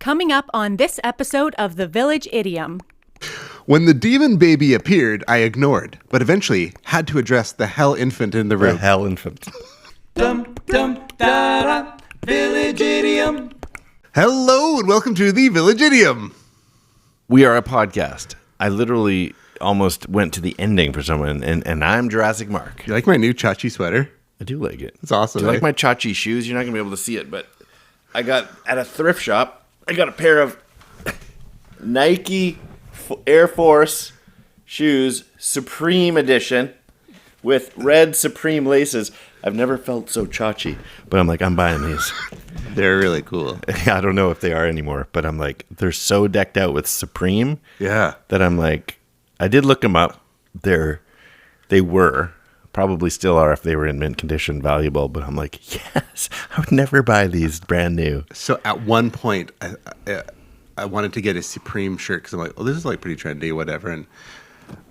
Coming up on this episode of The Village Idiom. When the demon baby appeared, I ignored, but eventually had to address the hell infant in the room. The hell infant. Dum dum da da, Village Idiom. Hello and welcome to the Village Idiom. We are a podcast. I literally almost went to the ending for someone, and I'm Jurassic Mark. You like my new Chachi sweater? I do like it. It's awesome. Do you like my Chachi shoes? You're not going to be able to see it, but I got at a thrift shop, I got a pair of Nike Air Force shoes, Supreme Edition, with red Supreme laces. I've never felt so Chachi, but I'm like, I'm buying these. They're really cool. I don't know if they are anymore, but I'm like, they're so decked out with Supreme Yeah. that I'm like, I did look them up. They were, probably still are if they were in mint condition, valuable, but I'm like, yes, I would never buy these brand new. So at one point, I wanted to get a Supreme shirt because I'm like, oh, this is like pretty trendy, whatever. And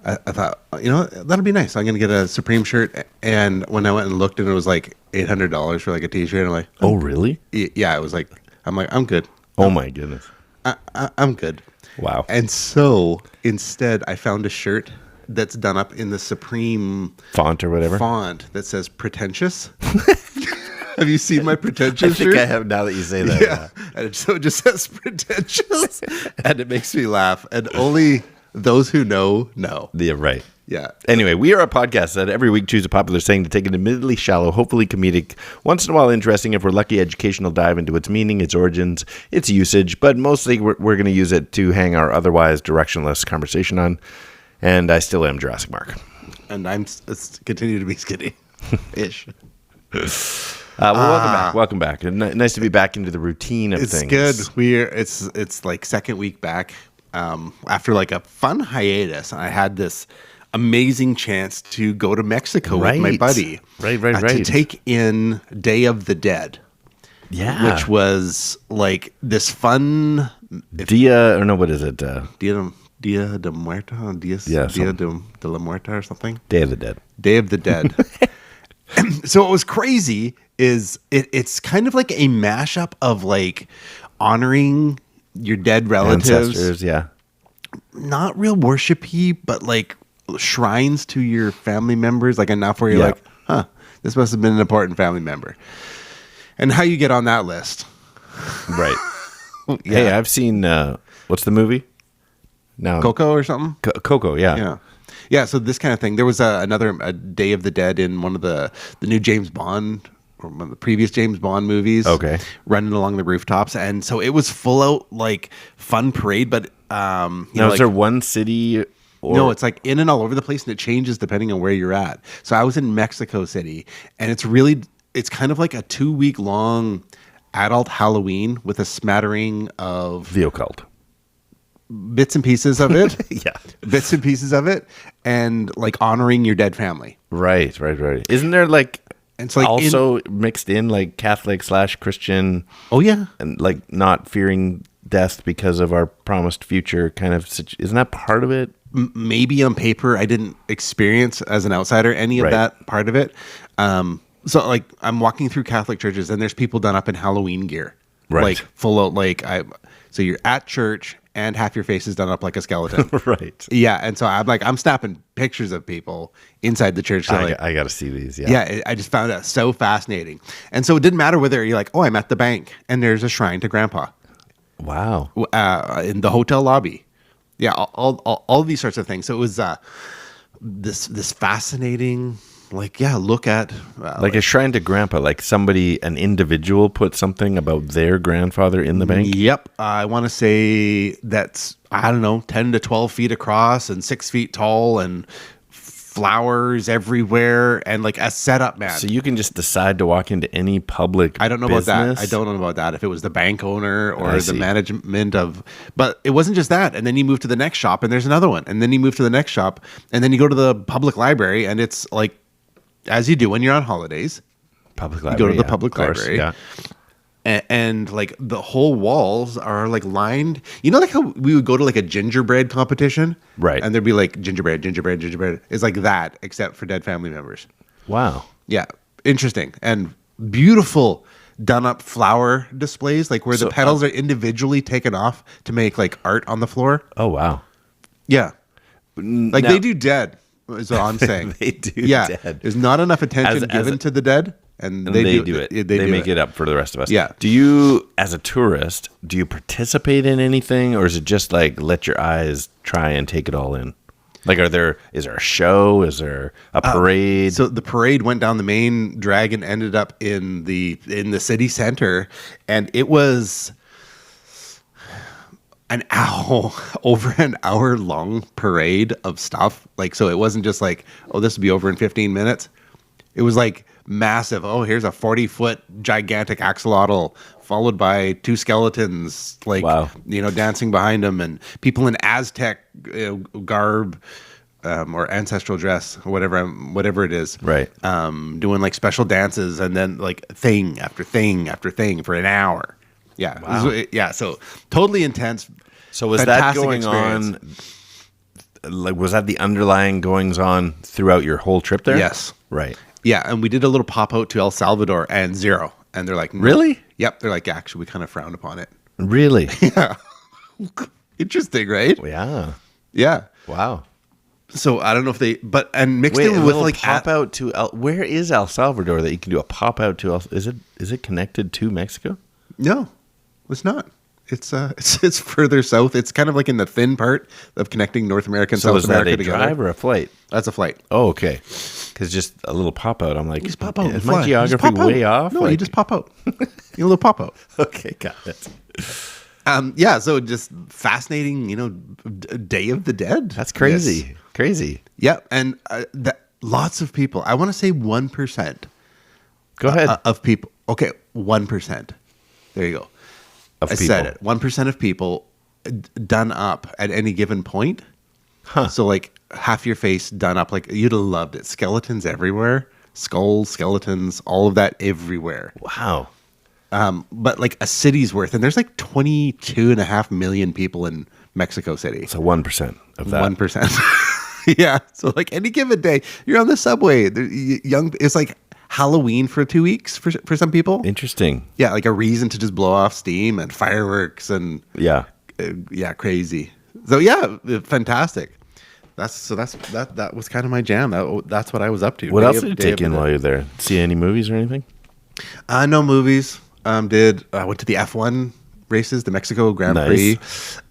I thought, you know, that'll be nice. I'm going to get a Supreme shirt. And when I went and looked and it was like $800 for like a t-shirt, and I'm like, Oh, really? yeah, it was like, I'm good. Oh, my goodness. I'm good. Wow. And so instead, I found a shirt that's done up in the Supreme Font or whatever? font that says pretentious. Have you seen my I pretentious think shirt? I have now that you say that. Yeah. And so it just says pretentious. And it makes me laugh. And only those who know. Yeah, right. Yeah. Anyway, we are a podcast that every week choose a popular saying to take an admittedly shallow, hopefully comedic, once in a while interesting, if we're lucky, educational dive into its meaning, its origins, its usage, but mostly we're going to use it to hang our otherwise directionless conversation on. And I still am Jurassic Mark. And I'm continue to be skinny-ish. Welcome back. Nice to be back into the routine of things. It's good. It's like second week back after like a fun hiatus. I had this amazing chance to go to Mexico with my buddy. Right. To take in Day of the Dead. Yeah. Which was like this fun... What is it? Dia de Muerta? Dia de la Muerta or something? Day of the Dead. Day of the Dead. So what was crazy is it's kind of like a mashup of like honoring your dead relatives. Ancestors, yeah. Not real worshipy, but like shrines to your family members, like enough where you're like, huh, this must have been an important family member. And how you get on that list. Right. Yeah. Hey, I've seen, what's the movie? No. Coco or something? Coco, yeah. Yeah. Yeah, so this kind of thing. There was another Day of the Dead in one of the new James Bond, or one of the previous James Bond movies. Okay. Running along the rooftops. And so it was full out, like, fun parade, but... Is there one city... No, it's like in and all over the place, and it changes depending on where you're at. So I was in Mexico City, and it's kind of like a 2-week-long adult Halloween with a smattering of... The occult. Bits and pieces of it. Yeah. Bits and pieces of it, and like honoring your dead family. Right. Isn't there like... And so like also mixed in like Catholic/Christian... Oh, yeah. And like not fearing death because of our promised future kind of... Isn't that part of it? Maybe on paper, I didn't experience as an outsider any of that part of it. So like I'm walking through Catholic churches and there's people done up in Halloween gear. Right. Like full out, so you're at church and half your face is done up like a skeleton. Right. Yeah. And so I'm snapping pictures of people inside the church. So I got to see these. Yeah. Yeah. I just found it so fascinating. And so it didn't matter whether you're like, oh, I'm at the bank and there's a shrine to Grandpa. Wow. In the hotel lobby. Yeah, all these sorts of things. So it was this fascinating, look at... like a shrine to Grandpa, like an individual put something about their grandfather in the bank? Yep. I want to say that's, 10 to 12 feet across and 6 feet tall and flowers everywhere and like a setup, man. So you can just decide to walk into any public I don't know business? about that. I don't know about that. If it was the bank owner or the management of... But it wasn't just that. And then you move to the next shop and there's another one. And then you move to the next shop and then you go to the public library and it's like, as you do when you're on holidays. Public library, you go to the public library. Yeah. And like the whole walls are like lined. You know, like how we would go to like a gingerbread competition, right? And there'd be like gingerbread. It's like that, except for dead family members. Wow. Yeah, interesting and beautiful. done up flower displays, like where the petals are individually taken off to make like art on the floor. Oh, wow. Yeah. Like Now- they do dead, is what I'm saying. They do dead. There's not enough attention given to the dead, and And they do it. They make it up for the rest of us. Yeah. Do you, as a tourist, do you participate in anything, or is it just like let your eyes try and take it all in? Like, is there a show? Is there a parade? So the parade went down the main drag and ended up in the city center, and it was over an hour long parade of stuff. Like, so it wasn't just like, oh, this will be over in 15 minutes. It was like massive. Oh, here's a 40-foot gigantic axolotl followed by two skeletons, like, wow. Dancing behind them, and people in Aztec garb or ancestral dress, or whatever it is. Right. Doing like special dances, and then like thing after thing after thing for an hour. Yeah. Wow. So totally intense. So was that fantastic going experience. on? Like, was that the underlying goings on throughout your whole trip there? Yes. Right. Yeah, and we did a little pop out to El Salvador and zero, and they're like, no. Really? Yep. They're like, actually, we kind of frowned upon it. Really? Yeah. Interesting, right? Yeah. Yeah. Wow. So I don't know if and mixed Wait, in a with little like pop out to where is El Salvador that you can do a pop out to? Is it connected to Mexico? No, it's not. It's further south. It's kind of like in the thin part of connecting North America and So South was that America a together. drive or a flight? That's a flight. Oh, okay. Because just a little pop out. I'm like, You just pop out. is and my fly. You just geography pop out. way off? No, Like- you just pop out. A little pop out. Okay, got it. Yeah. So just fascinating. Day of the Dead. That's crazy. Yes. Crazy. Yeah, and lots of people. I want to say 1%. Go ahead. Of people. Okay, 1%. There you go. Of I people. said it. 1% of people done up at any given point. Huh. So like half your face done up. Like you'd have loved it. Skeletons everywhere. Skulls, skeletons, all of that everywhere. Wow. But like a city's worth. And there's like 22.5 million people in Mexico City. So 1% of that. 1%. Yeah. So like any given day, you're on the subway. It's like Halloween for 2 weeks for some people. Interesting. Yeah, like a reason to just blow off steam and fireworks and Yeah. crazy. So yeah, fantastic. That was kind of my jam. That's what I was up to. What Day else of- did you day take of in the- while you're there? See any movies or anything? No movies. I went to the F1 races, the Mexico Grand Nice. Prix.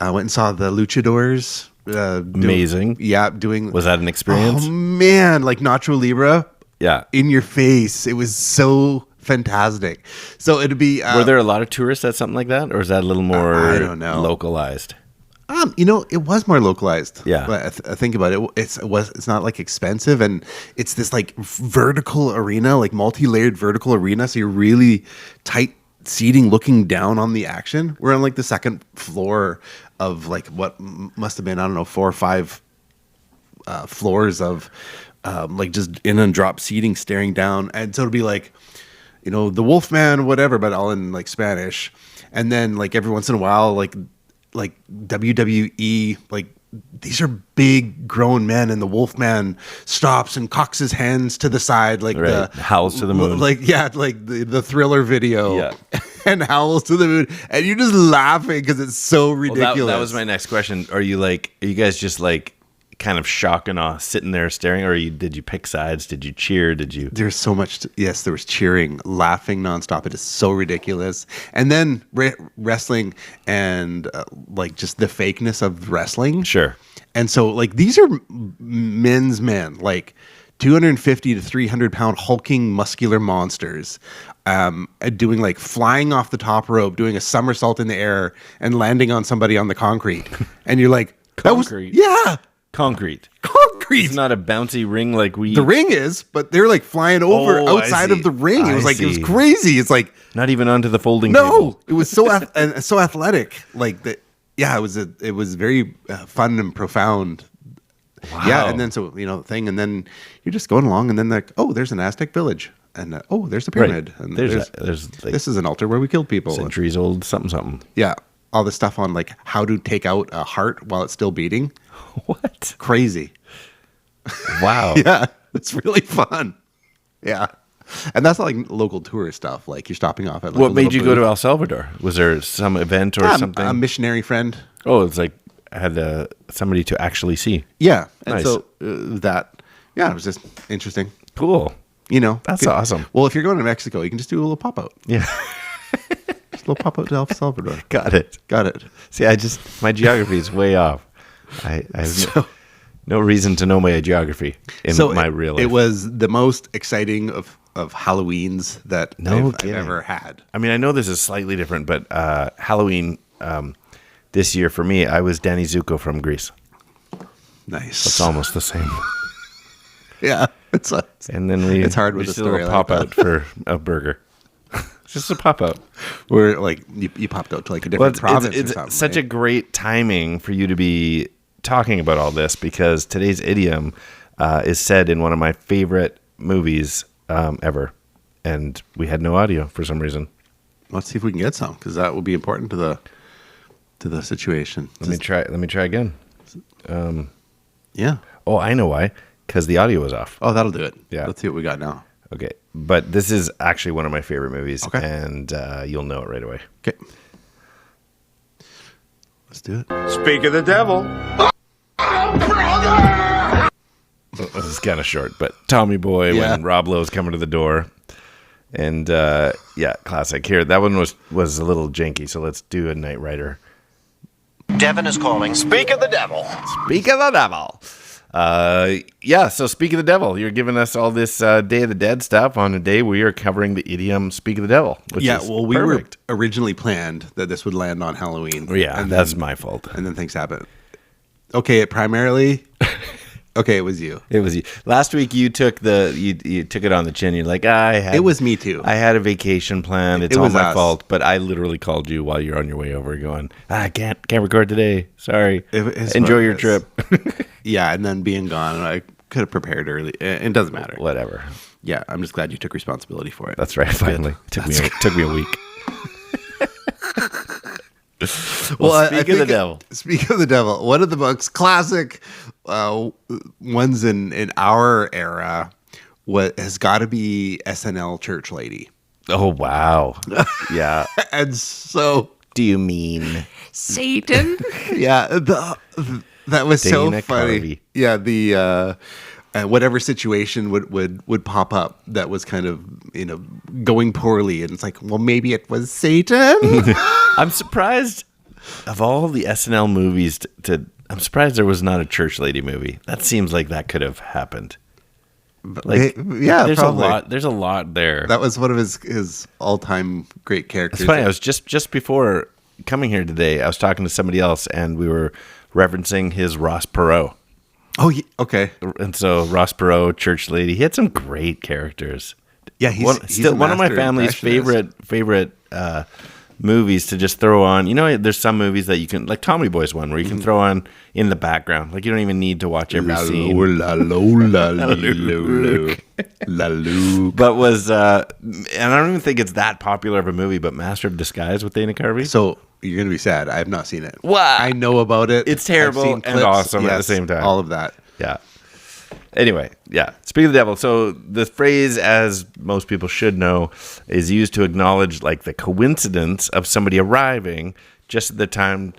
I went and saw the Luchadors. Amazing. Doing. Was that an experience? Oh man, like Nacho Libre. Yeah. In your face. It was so fantastic. So it'd be. Were there a lot of tourists at something like that, or is that a little more I don't know. localized? It was more localized. Yeah. But I think about it. It's not like expensive, and it's this like vertical arena, like multi-layered vertical arena. So you're really tight seating, looking down on the action. We're on like the second floor of like what must have been, I don't know, 4 or 5 floors of like just in and drop seating, staring down. And so it'll be like, the Wolfman, whatever, but all in like Spanish. And then like every once in a while, like WWE, like these are big grown men, and the Wolfman stops and cocks his hands to the side, like Right. Howls to the moon. like the Thriller video, Yeah. and howls to the moon, and you're just laughing because it's so ridiculous. Well, that was my next question. Are you guys just like kind of shock and awe, sitting there staring, or did you pick sides? Did you cheer? Did you? There's so much. Yes, there was cheering, laughing nonstop. It is so ridiculous. And then wrestling and like just the fakeness of wrestling. Sure. And so like these are men's men, like 250 to 300 pound hulking muscular monsters, doing like flying off the top rope, doing a somersault in the air and landing on somebody on the concrete. And you're like, Concrete. Concrete. Concrete. It's not a bouncy ring like we. The ring is, but they're like flying over Oh, I outside see. of the ring. It I was like, it was see. crazy. It's like, Not even onto the folding no, table. it was so and so athletic. Like that. Yeah, it was very fun and profound. Wow. Yeah, and then thing, and then you're just going along, and then like, oh, there's an Aztec village, and oh, there's a pyramid, and There's like this is an altar where we killed people. centuries old something. Yeah, all this stuff on like how to take out a heart while it's still beating. What? Crazy. Wow. Yeah, it's really fun. Yeah. And that's not like local tourist stuff. Like you're stopping off at. Like, What a made you little go to booth. El Salvador? Was there some event or something? A missionary friend. Oh, it's like I had somebody to actually see. Yeah, and Nice. so it was just interesting. Cool. You know, That's awesome. Well, if you're going to Mexico, you can just do a little pop out. Yeah. Just a little pop out to El Salvador. Got it. Got it. See, my geography is way off. I have no reason to know my geography in my real life. It was the most exciting of Halloweens that I've kidding. ever had. I mean, I know this is slightly different, but Halloween this year for me, I was Danny Zuko from Greece. Nice. It's almost the same. Yeah. It's And then it's hard with just a a little story pop like out for a burger. Just a pop out. where like you popped out to like a different province or something. Such a great timing for you to be talking about all this because today's idiom is said in one of my favorite movies ever, and we had no audio for some reason. Let's see if we can get some because that will be important to the situation. Let me try again. Yeah. Oh, I know why. Because the audio was off. Oh, that'll do it. Yeah. Let's see what we got now. Okay, but this is actually one of my favorite movies, Okay. and you'll know it right away. Okay. Let's do it. Speak.Of.The.Devil. This is kind of short, but Tommy Boy Yeah. when Rob Lowe's coming to the door, and classic. Here, that one was a little janky, so let's do a Knight Rider. Devin is calling. Speak.Of.The.Devil. Speak of the devil. So Speak of the Devil. You're giving us all this Day of the Dead stuff on a day we are covering the idiom Speak of the Devil. Which Yeah, is well, we perfect. were originally planned that this would land on Halloween. Yeah, and that's then, my fault. and then things happen. Okay, it was you. It was you. Last week you took you took it on the chin. You're like, It was me too. I had a vacation plan. It's It all was my us. fault. But I literally called you while you're on your way over, going, I can't record today. Sorry. It's Enjoy what your it trip. Yeah, and then being gone, I could have prepared early. It doesn't matter. Whatever. Yeah, I'm just glad you took responsibility for it. That's right. Finally, took me a week. Well, Speak of the Devil. Speak of the Devil. One of the most classic ones in our era has got to be SNL Church Lady. Oh wow. Yeah. And so, Do you mean Satan. yeah, that was so Dana funny. Carvey. Yeah, the whatever situation would pop up that was kind of going poorly, and it's like, well, maybe it was Satan. I'm surprised of all the SNL movies I'm surprised there was not a church lady movie. That seems like that could have happened. Like, yeah, there's probably. a lot. There's a lot there. That was one of his all-time great characters. It's funny. I was just before coming here today. I was talking to somebody else, and we were referencing his Ross Perot. Oh, yeah, okay. And so Ross Perot, church lady, he had some great characters. Yeah, he's still a one of my master family's impressionist. favorite movies to just throw on. There's some movies that you can, like Tommy Boy's one, where you can throw on in the background. Like you don't even need to watch every scene. La Luke. But was and I don't even think it's that popular of a movie, but Master of Disguise with Dana Carvey. So you're gonna be sad. I have not seen it. What? I know about it. It's terrible I've seen and clips. awesome at the Yes, same time. All of that. Yeah. Anyway, yeah. Speak of the devil. So the phrase, as most people should know, is used to acknowledge like the coincidence of somebody arriving just at the time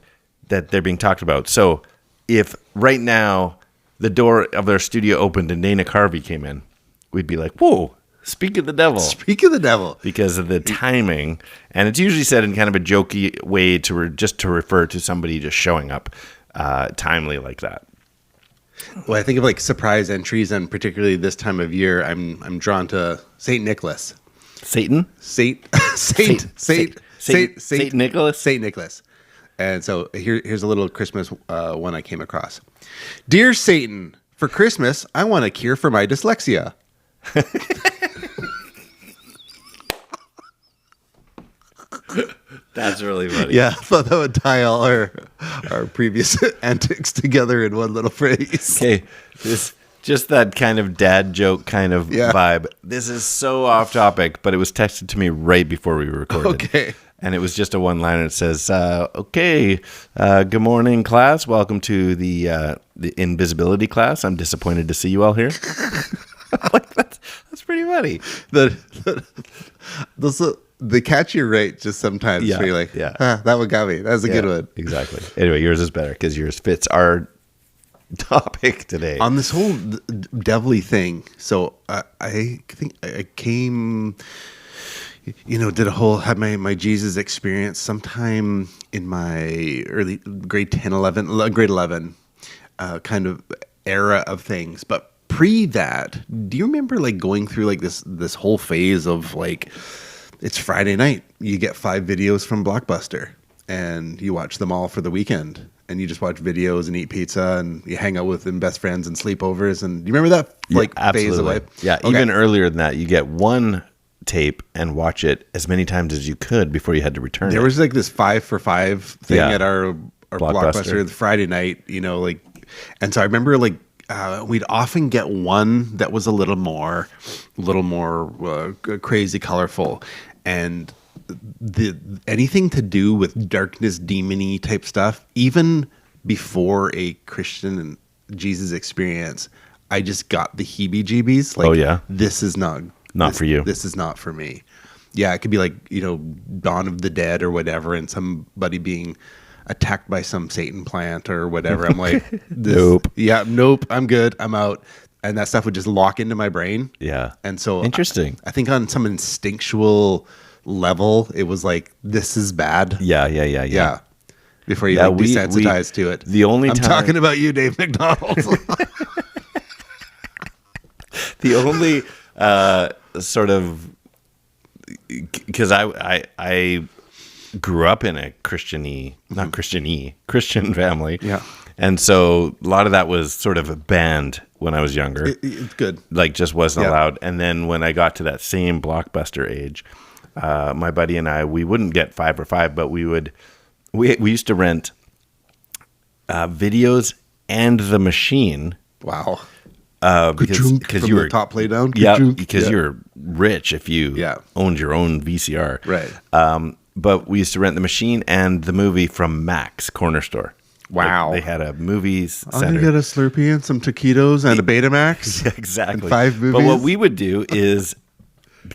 that they're being talked about. So if right now the door of their studio opened and Dana Carvey came in, we'd be like, whoa, speak of the devil. Speak of the devil. Because of the timing. And it's usually said in kind of a jokey way just to refer to somebody just showing up timely like that. Well, I think of like surprise entries, and particularly this time of year, I'm drawn to Saint Nicholas. Satan? Saint Nicholas? Saint Nicholas. And so here's a little Christmas one I came across. Dear Satan, for Christmas, I want a cure for my dyslexia. That's really funny. Yeah, I thought that would tie all our previous antics together in one little phrase. Okay, just that kind of dad joke kind of vibe. This is so off topic, but it was texted to me right before we recorded. Okay. And it was just a one-liner. It says, good morning, class. Welcome to the invisibility class. I'm disappointed to see you all here. Like that's pretty funny. They catch you right just sometimes. Yeah, Where you're like, yeah. That one got me. That was a good one. Exactly. Anyway, yours is better because yours fits our topic today. On this whole devilly thing, so I think I came, had my Jesus experience sometime in my early grade 11 kind of era of things. But pre that, do you remember like going through like this whole phase of like, it's Friday night, you get 5 videos from Blockbuster and you watch them all for the weekend. And you just watch videos and eat pizza and you hang out with them best friends and sleepovers. And do you remember that phase of life? Yeah, Okay. even earlier than that, you get one tape and watch it as many times as you could before you had to return There it. was like this 5 for 5 thing at our Blockbuster Friday night, and so I remember like we'd often get one that was a little more crazy, colorful, and anything to do with darkness, demon-y type stuff, even before a Christian and Jesus experience, I just got the heebie-jeebies. Like, Oh, yeah? This is not for you. This is not for me. Yeah, it could be like, Dawn of the Dead or whatever, and somebody being attacked by some Satan plant or whatever. I'm like, Nope. Yeah, nope. I'm good. I'm out. And that stuff would just lock into my brain. Yeah. And so Interesting. I think on some instinctual level, it was like, this is bad. Yeah. Before you Yeah, desensitize to it. the only I'm time- talking about you, Dave McDonald. The only sort of, because I grew up in a Christian family. Yeah. And so a lot of that was sort of banned when I was younger. It's good. Like just wasn't Yeah. allowed. And then when I got to that same Blockbuster age, my buddy and I, we wouldn't get 5 for 5, but we used to rent videos and The Machine. Wow. Because you were top play down. Yeah, because you were rich if you owned your own VCR. Right. But we used to rent The Machine and the movie from Mac's Corner Store. Wow. Like, they had a movie I'm center. gonna get a Slurpee and some taquitos and a Betamax. Yeah, exactly. And 5 movies. But what we would do is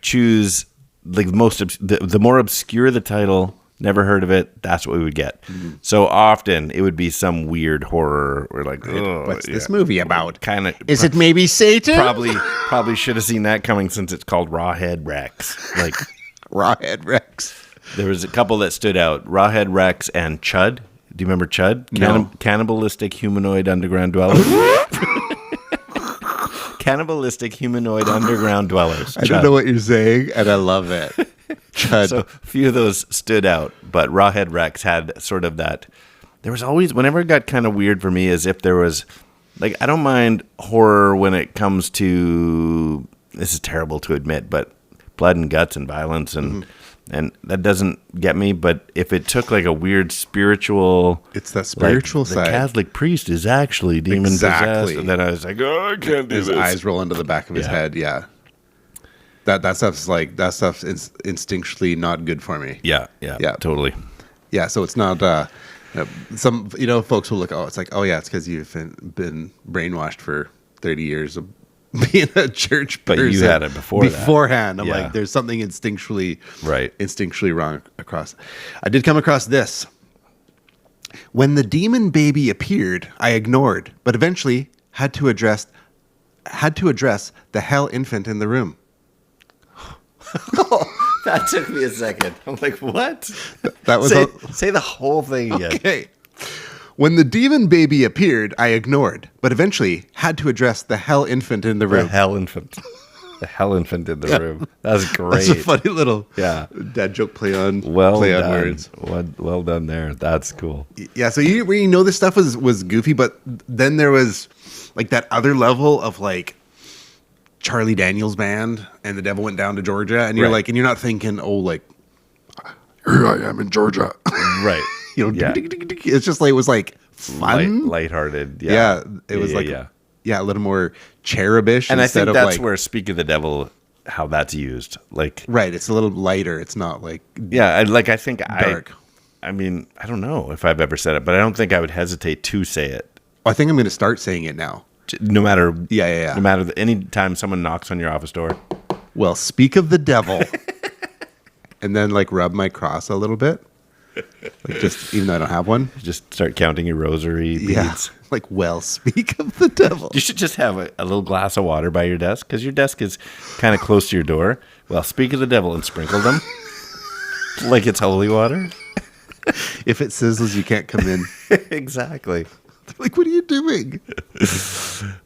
choose like the more obscure the title, never heard of it, that's what we would get. Mm-hmm. So often it would be some weird horror or like, What's this movie about? Kind of. Is it maybe Satan? Probably should have seen that coming since it's called Rawhead Rex. Like Rawhead Rex. there was a couple that stood out: Rawhead Rex and Chud. Do you remember Chud? No. Cannibalistic humanoid underground dwellers. Cannibalistic humanoid underground dwellers. I don't know what you're saying, and I love it. Chud. So a few of those stood out, but Rawhead Rex had sort of that. There was always, whenever it got kind of weird for me, as if there was, like, I don't mind horror when it comes to, this is terrible to admit, but blood and guts and violence and that doesn't get me. But if it took like a weird spiritual, It's that spiritual the side. Catholic priest is actually demon possessed, and then I was like, oh, I can't do His this. eyes roll into the back of his head. Yeah. That stuff's instinctually not good for me. Yeah, totally. Yeah, so it's not some folks will look, it's it's because you've been brainwashed for 30 years of being a church person. But you had it beforehand. I'm Yeah. like, there's something instinctually Right. wrong across. I did come across this. When the demon baby appeared, I ignored, but eventually had to address the hell infant in the room. That took me a second. I'm like, what? That was say the whole thing again. okay. When the demon baby appeared, I ignored, but eventually had to address the hell infant in the The room. hell infant. The hell infant in the room. That's great. That's a funny little dad joke play on Well done. words. Well done there. That's cool. Yeah, so you this stuff was goofy, but then there was like that other level of like Charlie Daniels Band and The Devil Went Down to Georgia, and you're Right. like, and you're not thinking, oh, like, here I am in Georgia. Right. Yeah. It's just like, it was like fun. Lighthearted. Yeah, it was like yeah. a little more cherubish. And I instead think of that's like, where Speak of the Devil, how that's used. Like, right, it's a little lighter. It's not like yeah, I think dark. I mean, I don't know if I've ever said it, but I don't think I would hesitate to say it. I think I'm going to start saying it now. No matter, Yeah. no matter any time someone knocks on your office door, Well, speak of the devil. And then like rub my cross a little bit. Like just, even though I don't have one. Just start counting your rosary beads. Yeah. Like, well, speak of the devil. You should just have a little glass of water by your desk, because your desk is kind of close to your door. Well, speak of the devil, and sprinkle them like it's holy water. If it sizzles, you can't come in. Exactly. Like, what are you doing?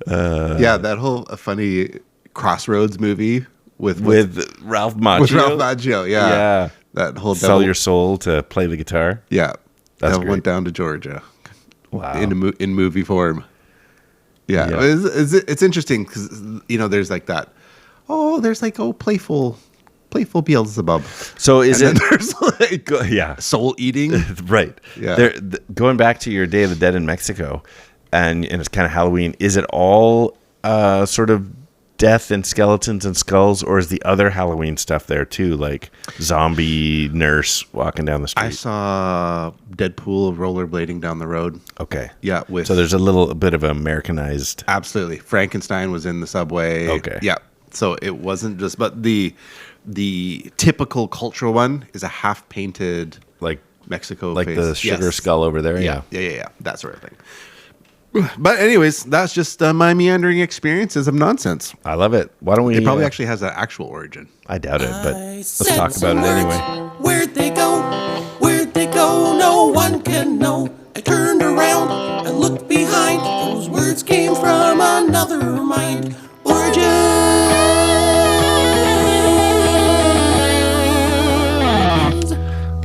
Yeah, that whole funny Crossroads movie with Ralph Macchio. With Ralph Macchio, yeah. Yeah. That whole Sell your soul to play the guitar. Yeah. That's that great. went down to Georgia. Wow. In movie form. Yeah. Yeah. It's interesting because, there's like that. Oh, there's like, playful Beelzebub. So is And it? then there's like Yeah. soul eating. Right. Yeah. Going back to your Day of the Dead in Mexico, and it's kind of Halloween. Is it all sort of death and skeletons and skulls, or is the other Halloween stuff there too, like zombie nurse walking down the street? I saw Deadpool rollerblading down the road. Okay. Yeah. So there's a little bit of Americanized. Absolutely. Frankenstein was in the subway. Okay. Yeah. So it wasn't just, but the typical cultural one is a half painted Like Mexico like face. the sugar Yes. skull over there. Yeah. Yeah. That sort of thing. But anyways, that's just my meandering experiences of nonsense. I love it. Why don't we? It probably actually has an actual origin. I doubt it, but let's Said talk some about it words. anyway. Where'd they go? Where'd they go? No one can know. I turned around and looked behind. Those words came from another mind. Origins.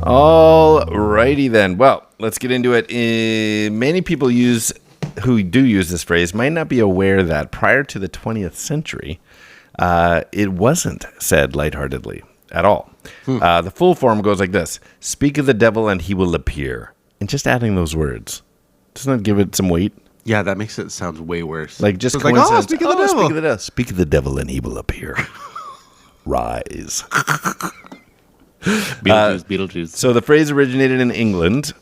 Alrighty then. Well, let's get into it. Many people who do use this phrase might not be aware that prior to the 20th century, it wasn't said lightheartedly at all. The full form goes like this: "Speak of the devil and he will appear." And just adding those words, doesn't that give it some weight? Yeah, that makes it sound way worse. Like just So it's like, coincidence. speak of the devil. Speak of the devil. Speak of the devil and he will appear. Rise. Beetlejuice. So the phrase originated in England,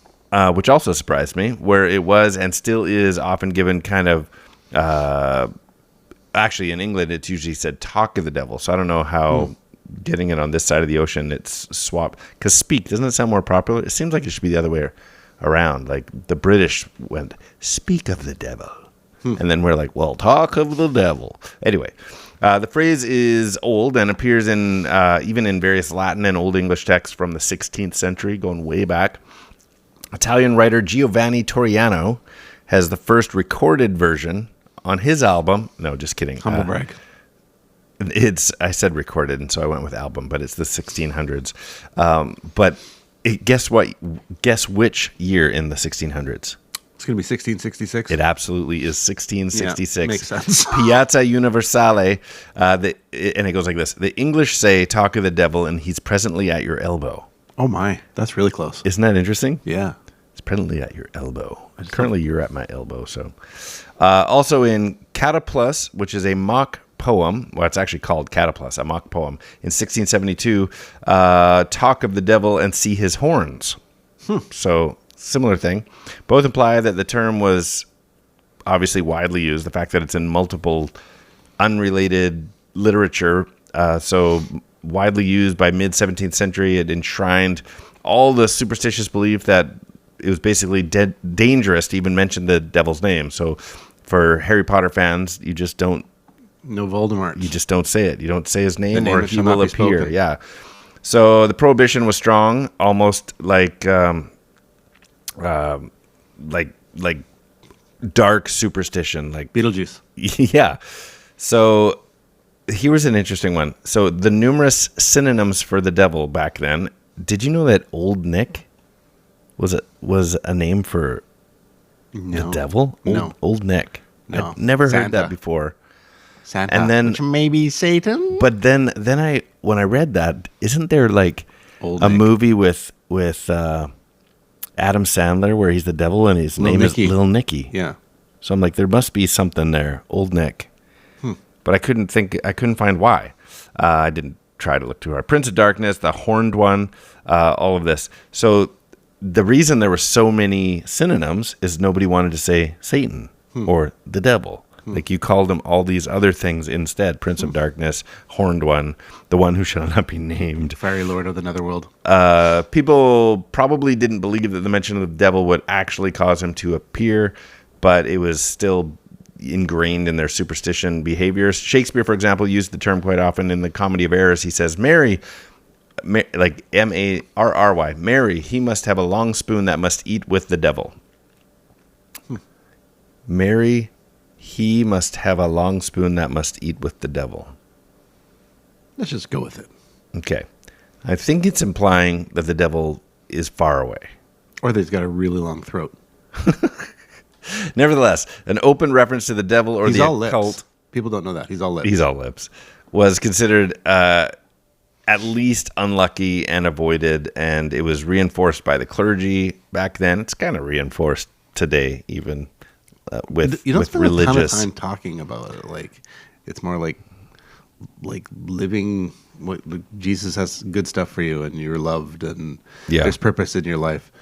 which also surprised me, where it was and still is often given kind of. Actually, in England, it's usually said "talk of the devil." So I don't know how getting it on this side of the ocean, it's swapped. Because "speak" doesn't it sound more popular? It seems like it should be the other way around. Like the British went "speak of the devil," and then we're like, "Well, talk of the devil." Anyway. The phrase is old and appears in even in various Latin and Old English texts from the 16th century, going way back. Italian writer Giovanni Torriano has the first recorded version on his album. No, just kidding. Humble brag. I said recorded, and so I went with album, but it's the 1600s. But guess what? Guess which year in the 1600s? It's going to be 1666. It absolutely is 1666. Yeah, makes sense. Piazza Universale. And it goes like this: "The English say, talk of the devil, and he's presently at your elbow." Oh my, that's really close. Isn't that interesting? Yeah. It's presently at your elbow. Currently, you're at my elbow. So, also in Cataplus, which is a mock poem. Well, it's actually called Cataplus, a mock poem. In 1672, talk of the devil and see his horns. So, similar thing. Both imply that the term was obviously widely used. The fact that it's in multiple unrelated literature, so widely used by mid-17th century, it enshrined all the superstitious belief that it was basically dangerous to even mention the devil's name. So for Harry Potter fans, you just don't Voldemort. You just don't say it. You don't say his name, name or that he shall not will be appear. spoken. Yeah. So the prohibition was strong, almost like dark superstition, like Beetlejuice. yeah. So here was an interesting one. So the numerous synonyms for the devil back then. Did you know that Old Nick was a name for No. the devil? No. Old Nick. No. I'd never heard Santa. that before. Santa. And then- Which maybe Satan. But then when I read that, isn't there like Old a Nick. movie with Adam Sandler where he's the devil and his Lil name Nicky. is Lil Nicky? Yeah. So I'm like, there must be something there, Old Nick. But I couldn't find why. I didn't try to look too hard. Prince of Darkness, the Horned One, all of this. So the reason there were so many synonyms is nobody wanted to say Satan or the devil Like you called him all these other things instead. Prince of Darkness, Horned One, the one who shall not be named. Fiery Lord of the Netherworld. People probably didn't believe that the mention of the devil would actually cause him to appear, but it was still ingrained in their superstition behaviors. Shakespeare, for example, used the term quite often in the Comedy of Errors. He says, Mary, like Marry, Mary, he must have a long spoon that must eat with the devil. Mary, he must have a long spoon that must eat with the devil. Let's just go with it. Okay. I think it's implying that the devil is far away. Or that he's got a really long throat. Nevertheless, an open reference to the devil or He's the all occult. lips. People don't know that. He's all lips. He's all lips. Was considered at least unlucky and avoided, and it was reinforced by the clergy back then. It's kind of reinforced today, even with you don't with spend religious. a ton of time talking about it. Like it's more like living. Jesus has good stuff for you, and you're loved, and there's purpose in your life.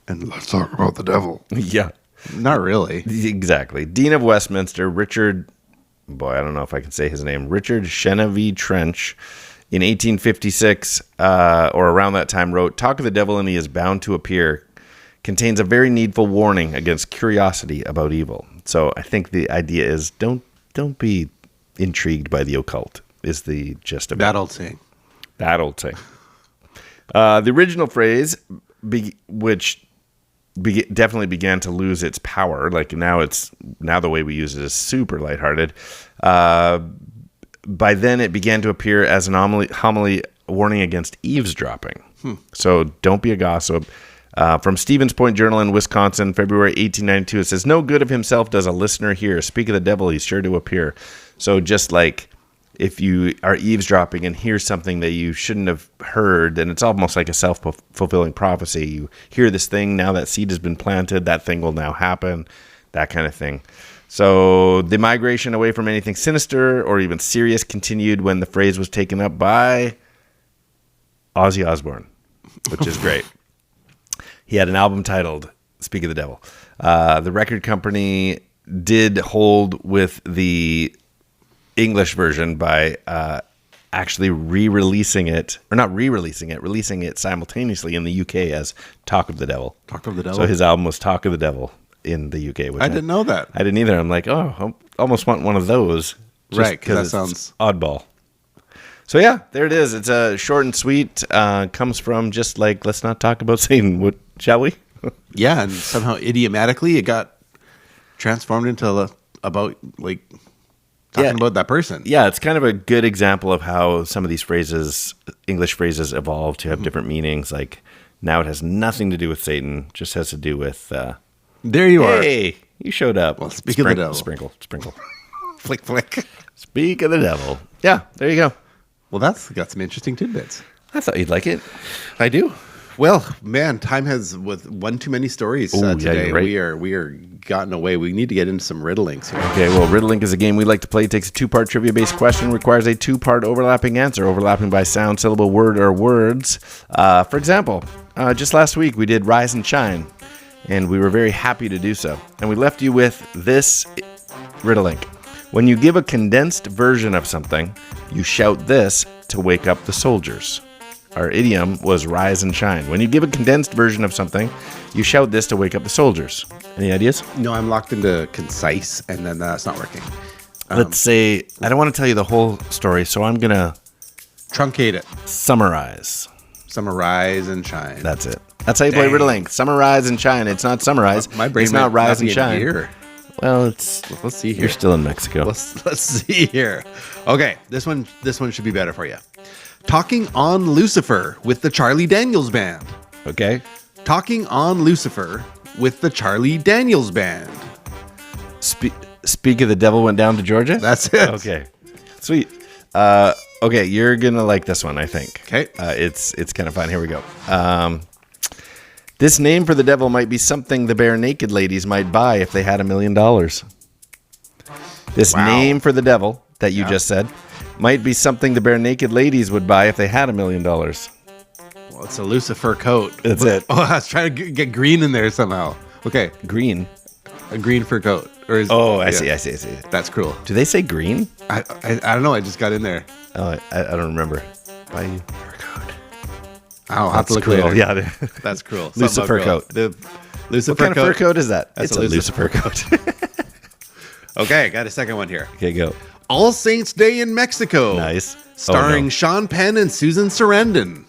And let's talk about the devil. Yeah. Not really. Exactly. Dean of Westminster, Richard, I don't know if I can say his name, Richard Genevieve Trench, in 1856, or around that time, wrote, Talk of the Devil and he is bound to appear, contains a very needful warning against curiosity about evil. So I think the idea is don't be intrigued by the occult, is the gist of it. That old saying. That old saying. The original phrase, which definitely began to lose its power. Like now the way we use it is super lighthearted. By then it began to appear as an homily warning against eavesdropping. So don't be a gossip. From Stevens Point Journal in Wisconsin, February 1892, it says, No good of himself does a listener hear. Speak of the devil, he's sure to appear. So just like if you are eavesdropping and hear something that you shouldn't have heard, and it's almost like a self-fulfilling prophecy. You hear this thing, now that seed has been planted, that thing will now happen, that kind of thing. So the migration away from anything sinister or even serious continued when the phrase was taken up by Ozzy Osbourne, which is great. He had an album titled Speak of the Devil. The record company did hold with the English version by actually releasing it simultaneously in the UK as Talk of the Devil. Talk of the Devil. So his album was Talk of the Devil in the UK. I didn't know that. I didn't either. I'm like, I almost want one of those. Right, because that sounds oddball. So yeah, there it is. It's a short and sweet. Comes from just like, let's not talk about Satan, shall we? Yeah, and somehow idiomatically it got transformed into about like talking about that person. Yeah, it's kind of a good example of how some of these phrases, English phrases, evolve to have different meanings. Like now it has nothing to do with Satan, just has to do with there you are. Hey, you showed up. Well, speak of the devil. Sprinkle. Flick, flick. Speak of the devil. Yeah, there you go. Well, that's got some interesting tidbits. I thought you'd like it. I do. Well, man, time has with one too many stories today. You're right. We are gotten away. We need to get into some riddlings here. Okay, well, Riddlink is a game we like to play. It takes a two-part trivia-based question, requires a two-part overlapping answer, overlapping by sound, syllable, word, or words. For example, just last week we did Rise and Shine, and we were very happy to do so. And we left you with this Riddlink. When you give a condensed version of something, you shout this to wake up the soldiers. Our idiom was rise and shine. When you give a condensed version of something, you shout this to wake up the soldiers. Any ideas? No, I'm locked into concise, and then that's not working. Let's say, I don't want to tell you the whole story, so I'm going to truncate it. Summarize. Summarize and shine. That's it. That's how you play Riddlink. Summarize and shine. It's not summarize. My brain it's not rise and shine. Here. Well, let's see here. You're still in Mexico. Let's see here. Okay, this one should be better for you. Talking on Lucifer with the Charlie Daniels Band. Okay. Talking on Lucifer with the Charlie Daniels Band. Speak of the Devil went down to Georgia? That's it. Okay. Sweet. Okay, you're going to like this one, I think. Okay. It's kind of fun. Here we go. This name for the devil might be something the bare naked ladies might buy if they had $1 million. This name for the devil that you just said might be something the bare naked ladies would buy if they had $1 million. Well, it's a Lucifer coat. That's it. Oh, I was trying to get green in there somehow. Okay. Green. a green fur coat. Or is, I see. That's cruel. Do they say green? I don't know. I just got in there. Oh, I don't remember. Bayou fur coat. I'll have to look cruel. later. Yeah. That's cruel. Lucifer coat. The Lucifer What kind of fur coat is that? That's It's a a Lucifer coat. Okay, I got a second one here. Okay, go. All Saints Day in Mexico. Nice. Starring Oh, no. Sean Penn and Susan Sarandon.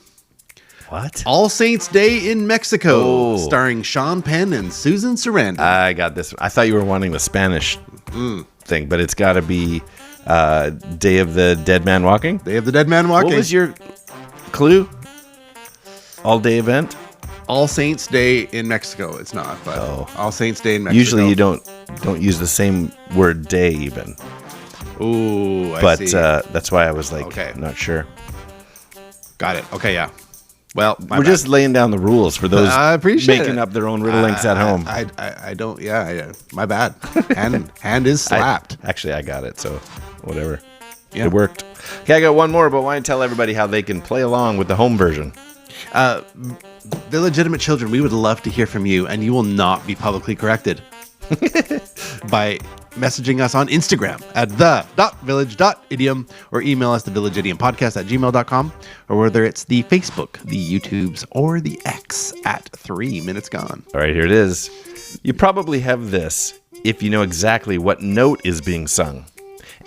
What? All Saints Day in Mexico. Oh. Starring Sean Penn and Susan Sarandon. I got this. I thought you were wanting the Spanish thing, but it's got to be Day of the Dead Man Walking. Day of the Dead Man Walking. What was your clue? All day event? All Saints Day in Mexico. It's not, but All Saints Day in Mexico. Usually you don't use the same word day even. Ooh, I But see. that's why I was like, Okay. not sure. Got it. Okay, yeah. Well, We're just laying down the rules for those I appreciate making it. up their own riddlinks at home. I don't. Yeah. My bad. Hand is slapped. Actually, I got it, so whatever. Yeah. It worked. Okay, I got one more, but why don't you tell everybody how they can play along with the home version? The legitimate children, we would love to hear from you, and you will not be publicly corrected by messaging us on Instagram at the.village.idiom or email us thevillageidiompodcast@gmail.com, or whether it's the Facebook, the YouTubes, or the X at 3 Minutes Gone. All right, here it is. You probably have this if you know exactly what note is being sung,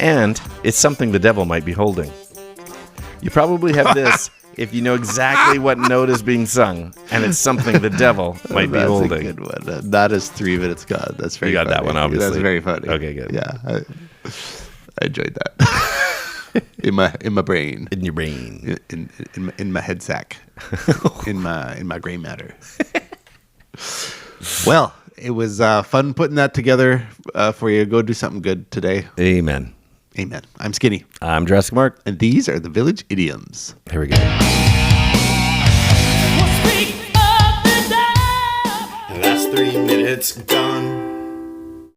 and it's something the devil might be holding. You probably have this if you know exactly what note is being sung, and it's something the devil might be holding. That's a good one. That is 3 Minutes Gone. That's very You got funny. that one, obviously. That's very funny. Okay, good. Yeah, I enjoyed that. in my brain. In your brain. In my head sack. in my gray matter. Well, it was fun putting that together for you. Go do something good today. Amen. Amen. I'm Skinny, I'm Jurassic Mark. and these are the Village Idioms. Here we go. Speak of the devil. That's 3 minutes gone.